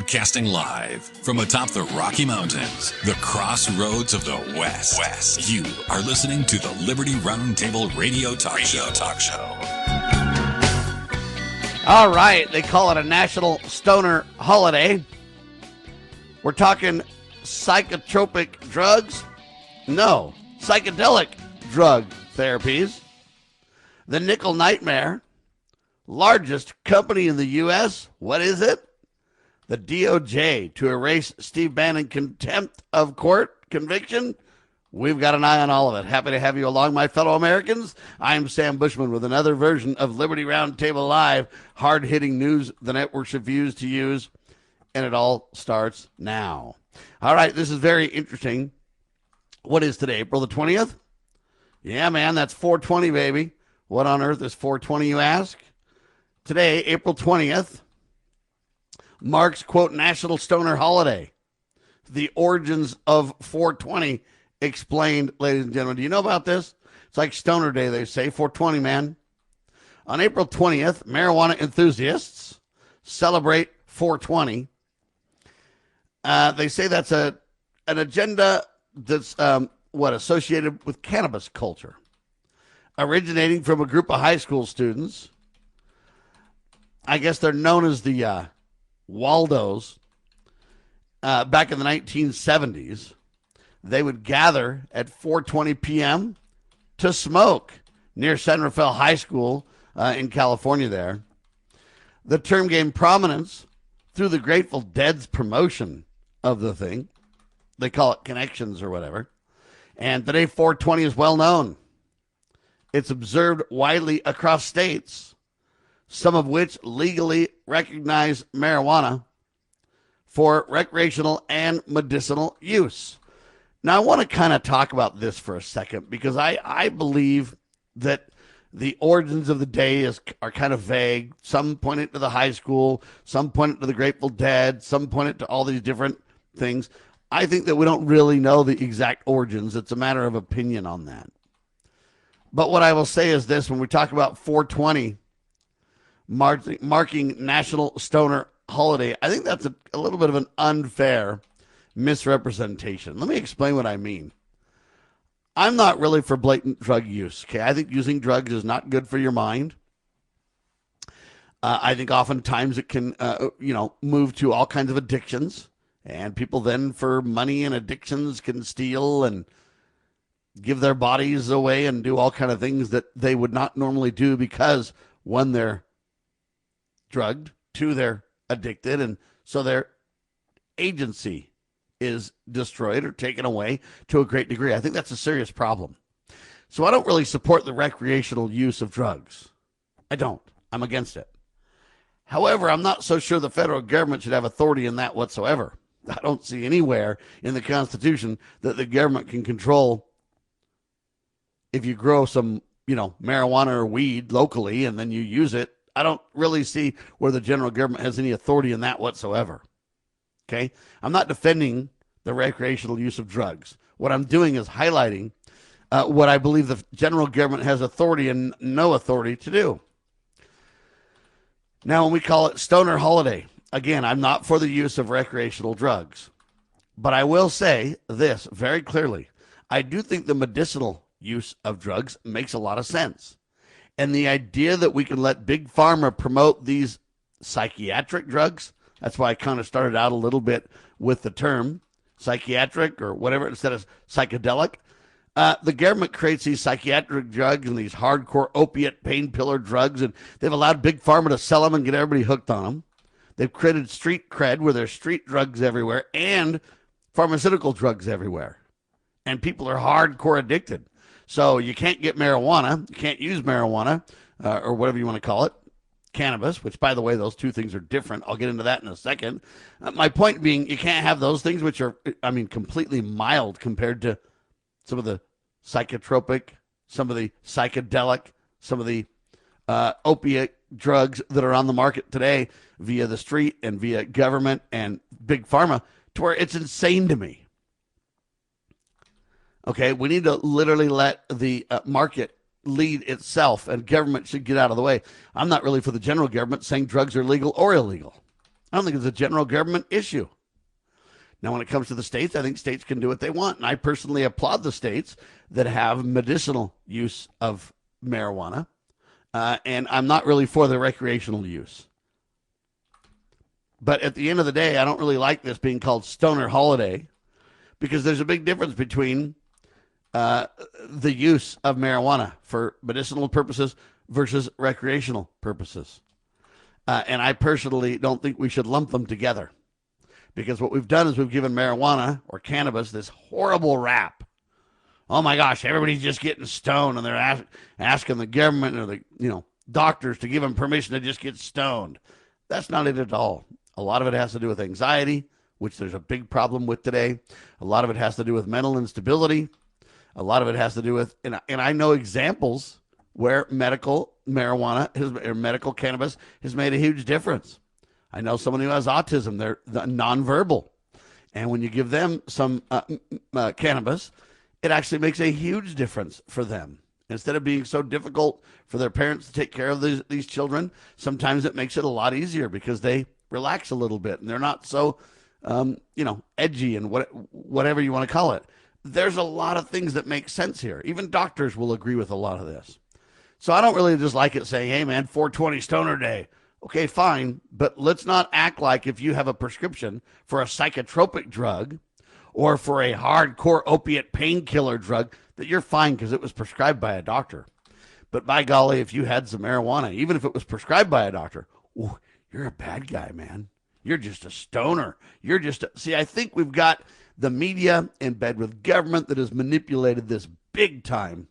Broadcasting live from atop the Rocky Mountains, the crossroads of the West. You are listening to the Liberty Roundtable Radio Talk Show. All right, they call it a National Stoner Holiday. We're talking psychotropic drugs? No, psychedelic drug therapies. The Nickel Nightmare, largest company in the U.S. What is it? The DOJ to erase Steve Bannon contempt of court conviction. We've got an eye on all of it. Happy to have you along, my fellow Americans. I'm Sam Bushman with another version of Liberty Roundtable Live, hard-hitting news the networks refuse to use, and it all starts now. All right, this is very interesting. What is today, April the 20th? Yeah, man, that's 420, baby. What on earth is 420, you ask? Today, April 20th, marks, quote, National Stoner Holiday. The origins of 420 explained, ladies and gentlemen. Do you know about this? It's like Stoner Day, they say. 420, man. On April 20th, marijuana enthusiasts celebrate 420. They say that's an agenda that's associated with cannabis culture, originating from a group of high school students. I guess they're known as the Waldos. Back in the 1970s, they would gather at 4:20 p.m. to smoke near San Rafael High School in California there. The term gained prominence through the Grateful Dead's promotion of the thing. They call it Connections or whatever. And today, 420 is well known. It's observed widely across states, some of which legally recognize marijuana for recreational and medicinal use. Now, I want to kind of talk about this for a second because I believe that the origins of the day are kind of vague. Some point it to the high school, some point it to the Grateful Dead, some point it to all these different things. I think that we don't really know the exact origins. It's a matter of opinion on that. But what I will say is this: when we talk about 420 marking National Stoner Holiday, I think that's a little bit of an unfair misrepresentation. Let me explain what I mean. I'm not really for blatant drug use. Okay, I think using drugs is not good for your mind. I think oftentimes it can, move to all kinds of addictions, and people then, for money and addictions, can steal and give their bodies away and do all kind of things that they would not normally do because, one, they're drugged, two, they're addicted, and so their agency is destroyed or taken away to a great degree. I think that's a serious problem. So I don't really support the recreational use of drugs. I don't. I'm against it. However, I'm not so sure the federal government should have authority in that whatsoever. I don't see anywhere in the Constitution that the government can control if you grow some, marijuana or weed locally and then you use it. I don't really see where the general government has any authority in that whatsoever. Okay? I'm not defending the recreational use of drugs. What I'm doing is highlighting what I believe the general government has authority and no authority to do. Now, when we call it Stoner Holiday, again, I'm not for the use of recreational drugs. But I will say this very clearly. I do think the medicinal use of drugs makes a lot of sense. And the idea that we can let Big Pharma promote these psychiatric drugs, that's why I kind of started out a little bit with the term psychiatric or whatever instead of psychedelic. The government creates these psychiatric drugs and these hardcore opiate painkiller drugs, and they've allowed Big Pharma to sell them and get everybody hooked on them. They've created street cred where there's street drugs everywhere and pharmaceutical drugs everywhere. And people are hardcore addicted. So you can't get marijuana, you can't use marijuana, or whatever you want to call it, cannabis, which, by the way, those two things are different. I'll get into that in a second. My point being, you can't have those things, which are, completely mild compared to some of the psychotropic, some of the psychedelic, some of the opiate drugs that are on the market today via the street and via government and Big Pharma, to where it's insane to me. Okay, we need to literally let the market lead itself, and government should get out of the way. I'm not really for the general government saying drugs are legal or illegal. I don't think it's a general government issue. Now, when it comes to the states, I think states can do what they want. And I personally applaud the states that have medicinal use of marijuana. And I'm not really for the recreational use. But at the end of the day, I don't really like this being called stoner holiday because there's a big difference between the use of marijuana for medicinal purposes versus recreational purposes. And I personally don't think we should lump them together because what we've done is we've given marijuana or cannabis this horrible rap. Oh my gosh, everybody's just getting stoned and they're asking the government or the doctors to give them permission to just get stoned. That's not it at all. A lot of it has to do with anxiety, which there's a big problem with today. A lot of it has to do with mental instability. A lot of it has to do with, and I know examples where medical marijuana or medical cannabis has made a huge difference. I know someone who has autism. They're nonverbal. And when you give them some cannabis, it actually makes a huge difference for them. Instead of being so difficult for their parents to take care of these children, sometimes it makes it a lot easier because they relax a little bit and they're not so, edgy and whatever you want to call it. There's a lot of things that make sense here. Even doctors will agree with a lot of this. So I don't really just like it saying, hey, man, 420 stoner day. Okay, fine. But let's not act like if you have a prescription for a psychotropic drug or for a hardcore opiate painkiller drug that you're fine because it was prescribed by a doctor. But by golly, if you had some marijuana, even if it was prescribed by a doctor, ooh, you're a bad guy, man. You're just a stoner. See, I think we've got the media in bed with government that has manipulated this big time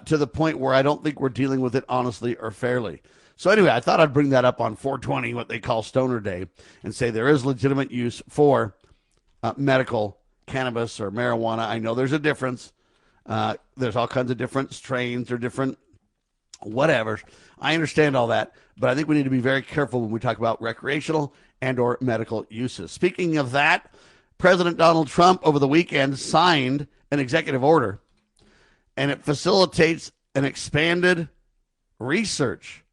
to the point where I don't think we're dealing with it honestly or fairly. So anyway, I thought I'd bring that up on 420, what they call Stoner Day, and say there is legitimate use for medical cannabis or marijuana. I know there's a difference. There's all kinds of different strains or different whatever. I understand all that, but I think we need to be very careful when we talk about recreational and or medical uses. Speaking of that, President Donald Trump over the weekend signed an executive order, and it facilitates an expanded research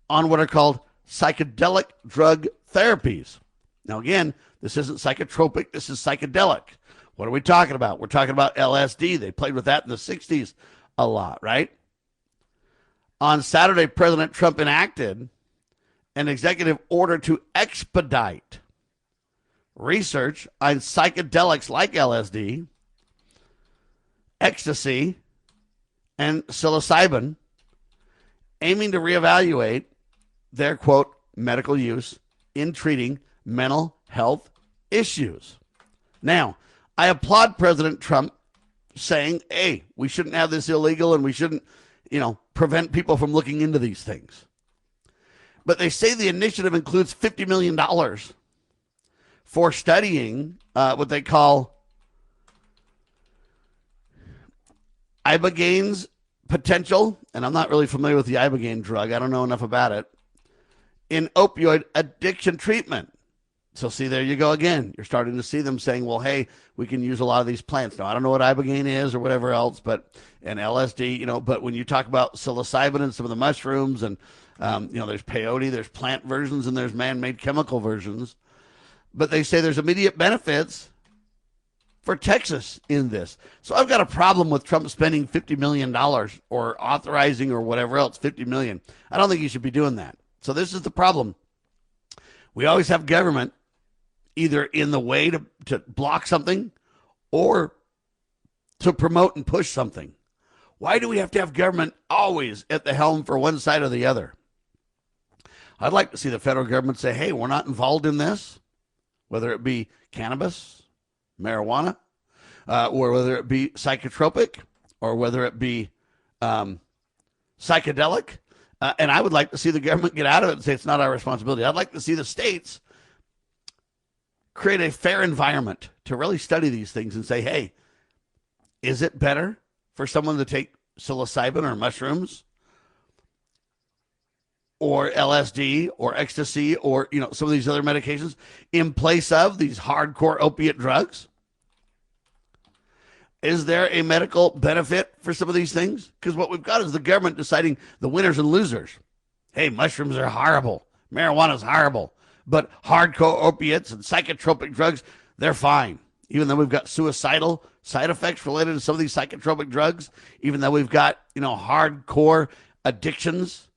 on what are called psychedelic drug therapies. Now, again, this isn't psychotropic. This is psychedelic. What are we talking about? We're talking about LSD. They played with that in the 60s a lot, right? On Saturday, President Trump enacted an executive order to expedite research on psychedelics like LSD, ecstasy, and psilocybin, aiming to reevaluate their, quote, medical use in treating mental health issues. Now, I applaud President Trump saying, hey, we shouldn't have this illegal and we shouldn't, prevent people from looking into these things. But they say the initiative includes $50 million for studying what they call ibogane's potential, and I'm not really familiar with the ibogaine drug. I don't know enough about it, in opioid addiction treatment. So see, there you go again. You're starting to see them saying, well, hey, we can use a lot of these plants. Now, I don't know what ibogaine is or whatever else, and LSD, but when you talk about psilocybin and some of the mushrooms and, there's peyote, there's plant versions and there's man-made chemical versions. But they say there's immediate benefits for Texas in this. So I've got a problem with Trump spending $50 million or authorizing or whatever else, $50 million. I don't think he should be doing that. So this is the problem. We always have government either in the way to block something or to promote and push something. Why do we have to have government always at the helm for one side or the other? I'd like to see the federal government say, hey, we're not involved in this, whether it be cannabis, marijuana, or whether it be psychotropic, or whether it be psychedelic. And I would like to see the government get out of it and say it's not our responsibility. I'd like to see the states create a fair environment to really study these things and say, hey, is it better for someone to take psilocybin or mushrooms or LSD or ecstasy or, some of these other medications in place of these hardcore opiate drugs? Is there a medical benefit for some of these things? Because what we've got is the government deciding the winners and losers. Hey, mushrooms are horrible. Marijuana is horrible. But hardcore opiates and psychotropic drugs, they're fine. Even though we've got suicidal side effects related to some of these psychotropic drugs, even though we've got, hardcore addictions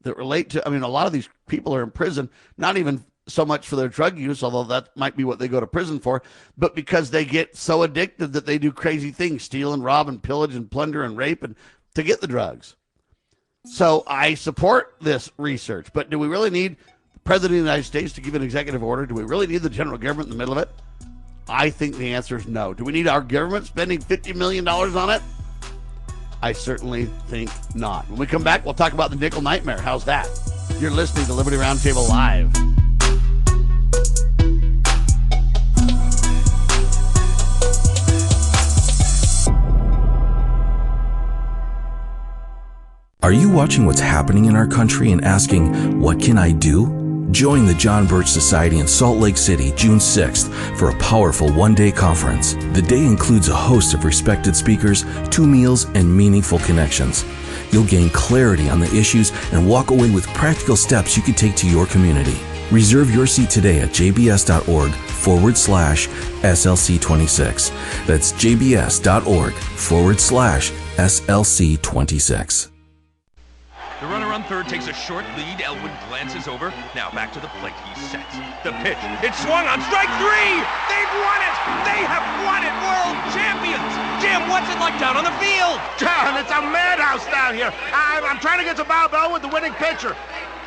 that relate to, a lot of these people are in prison, not even so much for their drug use, although that might be what they go to prison for, but because they get so addicted that they do crazy things, steal and rob and pillage and plunder and rape and to get the drugs. So I support this research, but do we really need the President of the United States to give an executive order? Do we really need the general government in the middle of it? I think the answer is no. Do we need our government spending $50 million on it? I certainly think not. When we come back, we'll talk about the nickel nightmare. How's that? You're listening to Liberty Roundtable Live. Are you watching what's happening in our country and asking, what can I do? Join the John Birch Society in Salt Lake City, June 6th, for a powerful one-day conference. The day includes a host of respected speakers, 2 meals, and meaningful connections. You'll gain clarity on the issues and walk away with practical steps you can take to your community. Reserve your seat today at jbs.org/SLC26. That's jbs.org/SLC26. The runner on third takes a short lead. Elwood glances over. Now back to the plate. He sets. The pitch. It's swung on strike 3. They've won it. They have won it. World champions. Jim, what's it like down on the field? John, it's a madhouse down here. I'm trying to get to Bob Elwood, the winning pitcher.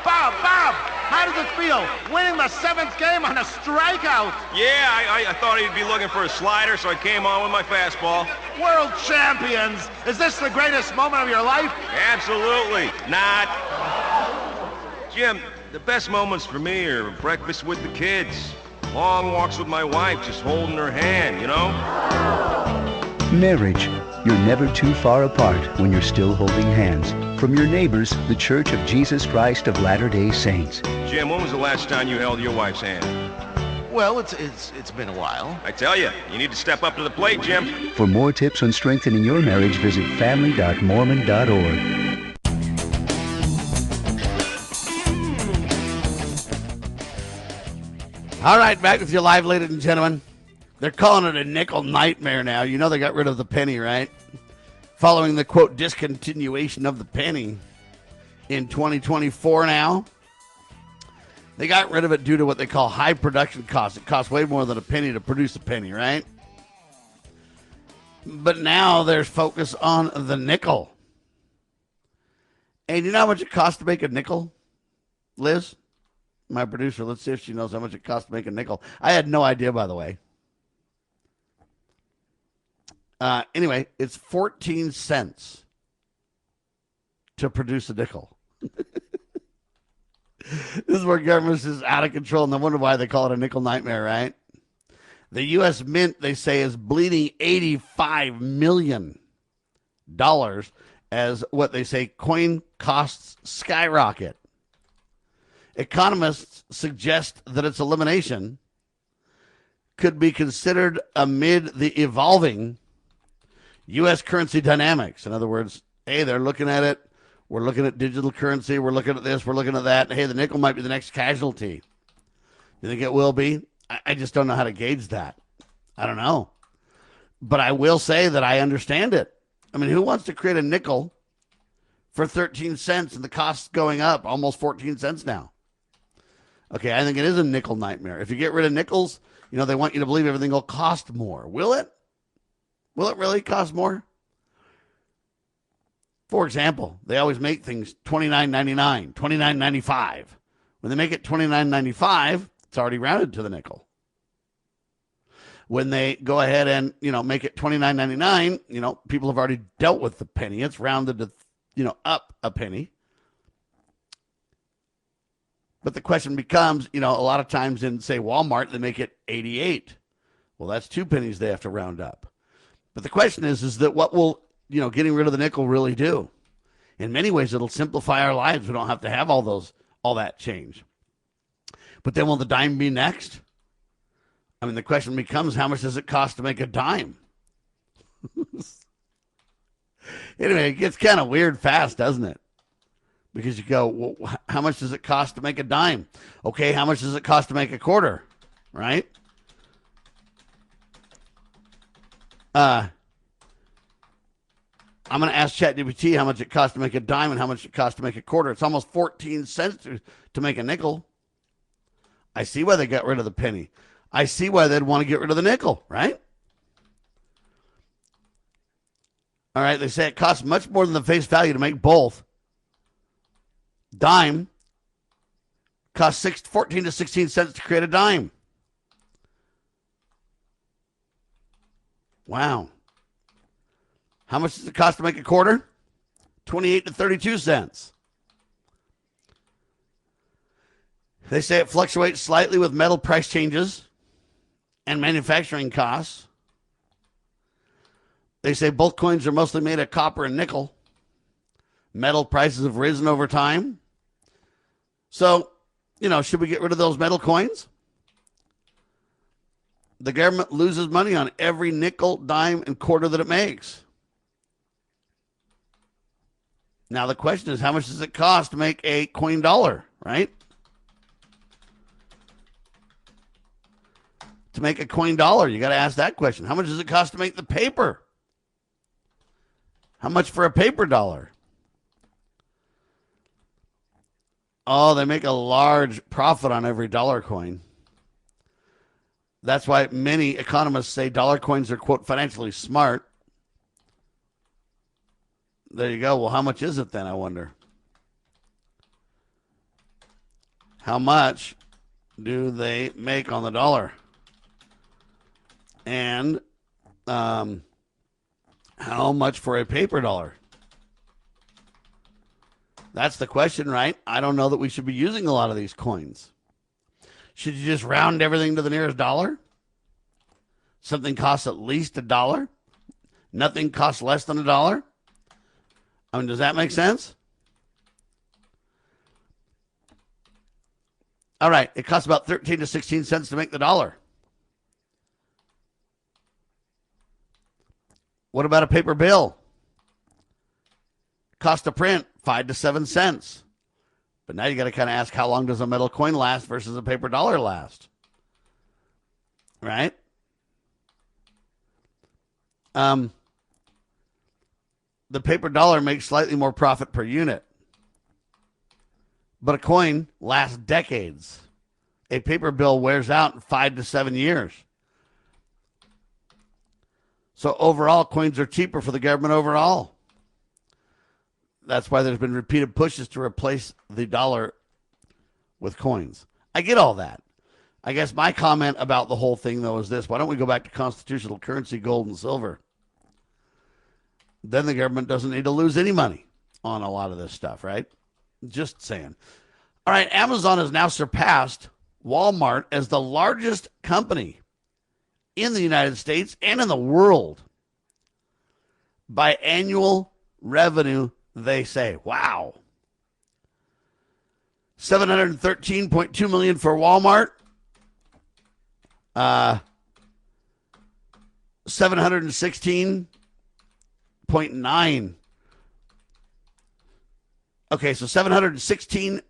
Bob, how does it feel winning the 7th game on a strikeout? Yeah, I thought he'd be looking for a slider, so I came on with my fastball. World champions! Is this the greatest moment of your life? Absolutely not. Jim, the best moments for me are breakfast with the kids, long walks with my wife, just holding her hand, Marriage. You're never too far apart when you're still holding hands. From your neighbors, the Church of Jesus Christ of Latter-day Saints. Jim, when was the last time you held your wife's hand? Well, it's been a while. I tell you need to step up to the plate, Jim. For more tips on strengthening your marriage, visit family.mormon.org. All right, back with you live, ladies and gentlemen. They're calling it a nickel nightmare now. You know they got rid of the penny, right? Following the, quote, discontinuation of the penny in 2024 now. They got rid of it due to what they call high production costs. It costs way more than a penny to produce a penny, right? But now there's focus on the nickel. And you know how much it costs to make a nickel, Liz? My producer, let's see if she knows how much it costs to make a nickel. I had no idea, by the way. Anyway, it's 14 cents to produce a nickel. This is where government is out of control, and no wonder why they call it a nickel nightmare, right? The U.S. Mint, they say, is bleeding $85 million as what they say coin costs skyrocket. Economists suggest that its elimination could be considered amid the evolving U.S. currency dynamics. In other words, hey, they're looking at it. We're looking at digital currency. We're looking at this. We're looking at that. Hey, the nickel might be the next casualty. You think it will be? I just don't know how to gauge that. I don't know. But I will say that I understand it. I mean, who wants to create a nickel for 13 cents and the cost's going up almost 14 cents now? Okay, I think it is a nickel nightmare. If you get rid of nickels, they want you to believe everything will cost more. Will it? Will it really cost more? For example, they always make things $29.99, $29.95. When they make it $29.95, it's already rounded to the nickel. When they go ahead and, make it $29.99, people have already dealt with the penny. It's rounded to, up a penny. But the question becomes, a lot of times in, say, Walmart, they make it 88. Well, that's 2 pennies they have to round up. But the question is that what will, getting rid of the nickel really do? In many ways, it'll simplify our lives. We don't have to have all that change. But then will the dime be next? I mean, the question becomes, how much does it cost to make a dime? Anyway, it gets kind of weird fast, doesn't it? Because you go, well, how much does it cost to make a dime? Okay, how much does it cost to make a quarter? Right? I'm going to ask ChatGPT how much it costs to make a dime and how much it costs to make a quarter. It's almost 14 cents to make a nickel. I see why they got rid of the penny. I see why they'd want to get rid of the nickel, right? All right, they say it costs much more than the face value to make both. Dime costs 14 to 16 cents to create a dime. Wow. How much does it cost to make a quarter? 28 to 32 cents. They say it fluctuates slightly with metal price changes and manufacturing costs. They say both coins are mostly made of copper and nickel. Metal prices have risen over time. So, should we get rid of those metal coins? The government loses money on every nickel, dime, and quarter that it makes. Now the question is, how much does it cost to make a coin dollar, right? To make a coin dollar, you got to ask that question. How much does it cost to make the paper? How much for a paper dollar? Oh, they make a large profit on every dollar coin. That's why many economists say dollar coins are, quote, financially smart. There you go. Well, how much is it then, I wonder? How much do they make on the dollar? And how much for a paper dollar? That's the question, right? I don't know that we should be using a lot of these coins. Should you just round everything to the nearest dollar? Something costs at least $1. Nothing costs less than $1. I mean, does that make sense? All right, it costs about 13 to 16 cents to make the dollar. What about a paper bill? Cost to print, 5 to 7 cents. But now you got to kind of ask, how long does a metal coin last versus a paper dollar last? Right? The paper dollar makes slightly more profit per unit. But a coin lasts decades. A paper bill wears out in 5 to 7 years. So overall, coins are cheaper for the government overall. That's why there's been repeated pushes to replace the dollar with coins. I get all that. I guess my comment about the whole thing, though, is this. Why don't we go back to constitutional currency, gold and silver? Then the government doesn't need to lose any money on a lot of this stuff, right? Just saying. All right, Amazon has now surpassed Walmart as the largest company in the United States and in the world by annual revenue, they say. Wow. $713.2 million for Walmart. 716.9. Okay, so 716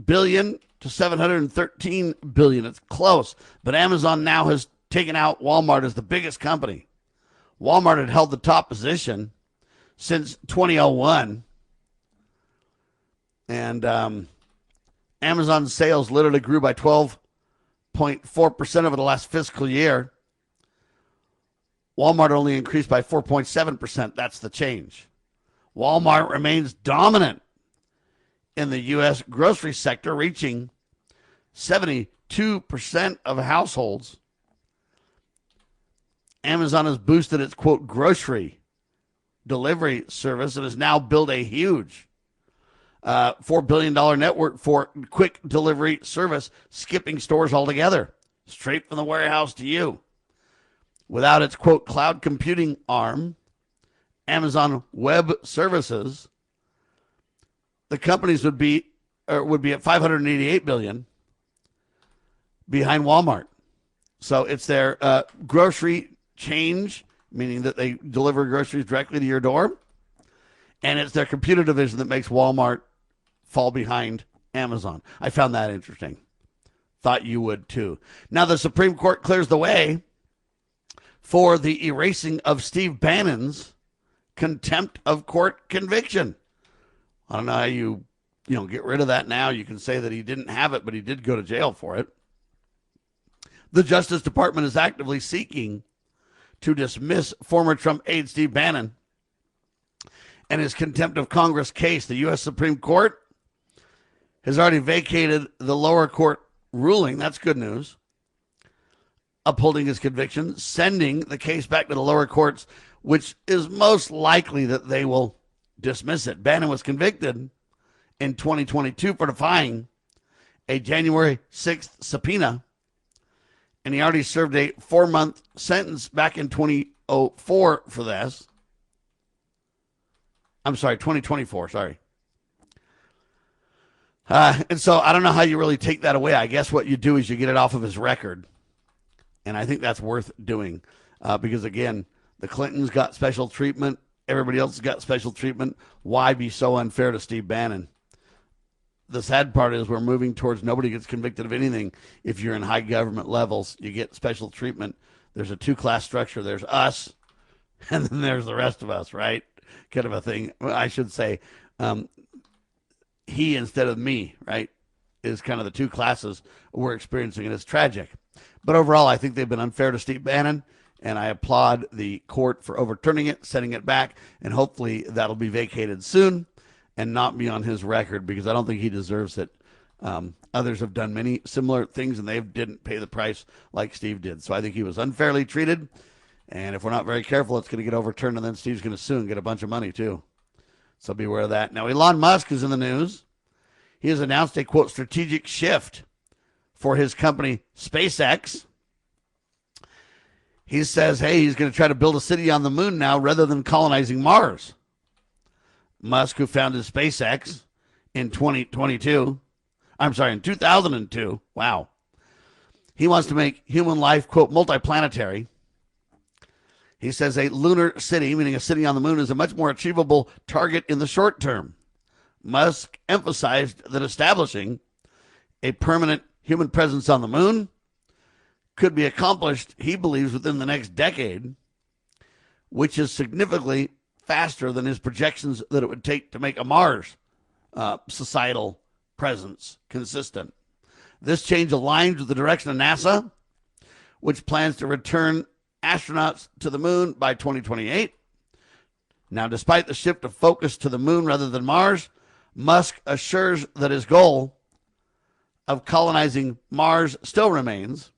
billion to 713 billion. It's close, but Amazon now has taken out Walmart as the biggest company. Walmart had held the top position since 2001, and Amazon's sales literally grew by 12.4% over the last fiscal year. Walmart only increased by 4.7%. That's the change. Walmart remains dominant in the U.S. grocery sector, reaching 72% of households. Amazon has boosted its, quote, grocery delivery service and has now built a huge $4 billion network for quick delivery service, skipping stores altogether, straight from the warehouse to you. Without its, quote, cloud computing arm, Amazon Web Services, the companies would be at $588 billion behind Walmart. So it's their grocery change, meaning that they deliver groceries directly to your door, And it's their computer division that makes Walmart fall behind Amazon. I found that interesting. Thought you would too. Now the Supreme Court clears the way for the erasing of Steve Bannon's contempt of court conviction. I don't know how you get rid of that now. You can say that he didn't have it, but he did go to jail for it. The Justice Department is actively seeking to dismiss former Trump aide Steve Bannon and his contempt of Congress case. The U.S. Supreme Court has already vacated the lower court ruling. That's good news. Upholding his conviction, sending the case back to the lower courts, which is most likely that they will dismiss it. Bannon was convicted in 2022 for defying a January 6th subpoena, and he already served a 4-month sentence back in 2004 for this. I'm sorry, 2024, sorry. And so I don't know how you really take that away. I guess what you do is you get it off of his record. And I think that's worth doing because, again, the Clintons got special treatment. Everybody else got special treatment. Why be so unfair to Steve Bannon? The sad part is we're moving towards nobody gets convicted of anything. If you're in high government levels, you get special treatment. There's a 2-class structure. There's us, and then there's the rest of us, right? Kind of a thing. I should say he instead of me, right, is kind of the 2 classes we're experiencing, and it's tragic. But overall, I think they've been unfair to Steve Bannon, and I applaud the court for overturning it, sending it back, and hopefully that'll be vacated soon and not be on his record because I don't think he deserves it. Others have done many similar things, and they didn't pay the price like Steve did. So I think he was unfairly treated, and if we're not very careful, it's going to get overturned, and then Steve's going to sue and get a bunch of money too. So beware of that. Now, Elon Musk is in the news. He has announced a, quote, strategic shift for his company, SpaceX. He says, hey, he's going to try to build a city on the moon now rather than colonizing Mars. Musk, who founded SpaceX in 2002. Wow. He wants to make human life, quote, multiplanetary. He says a lunar city, meaning a city on the moon, is a much more achievable target in the short term. Musk emphasized that establishing a permanent human presence on the moon could be accomplished, he believes, within the next decade, which is significantly faster than his projections that it would take to make a Mars societal presence consistent. This change aligns with the direction of NASA, which plans to return astronauts to the moon by 2028. Now, despite the shift of focus to the moon rather than Mars, Musk assures that his goal of colonizing Mars still remains,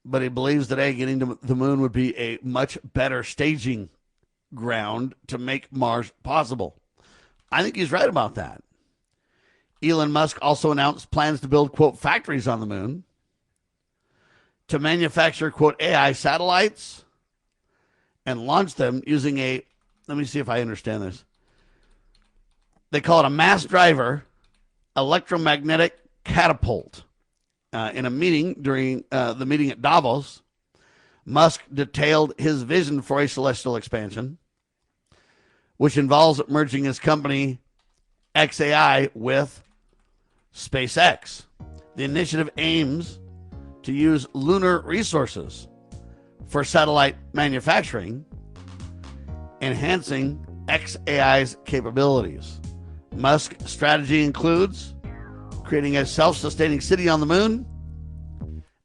but he believes that getting to the moon would be a much better staging ground to make Mars possible. I think he's right about that. Elon Musk also announced plans to build, quote, factories on the moon to manufacture, quote, AI satellites and launch them using let me see if I understand this. They call it a mass driver electromagnetic catapult. In a meeting during the meeting at Davos, Musk detailed his vision for a celestial expansion, which involves merging his company XAI with SpaceX. The initiative aims to use lunar resources for satellite manufacturing, enhancing XAI's capabilities. Musk's strategy includes creating a self-sustaining city on the moon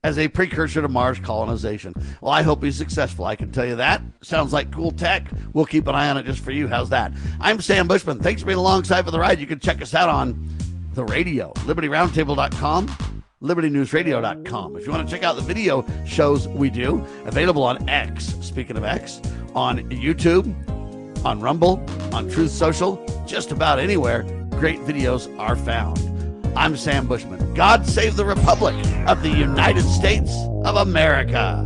as a precursor to Mars colonization. Well, I hope he's successful. I can tell you that. Sounds like cool tech. We'll keep an eye on it just for you. How's that? I'm Sam Bushman. Thanks for being alongside for the ride. You can check us out on the radio, libertyroundtable.com, libertynewsradio.com. If you want to check out the video shows we do, available on X, speaking of X, on YouTube, on Rumble, on Truth Social, just about anywhere great videos are found. I'm Sam Bushman. God save the Republic of the United States of America.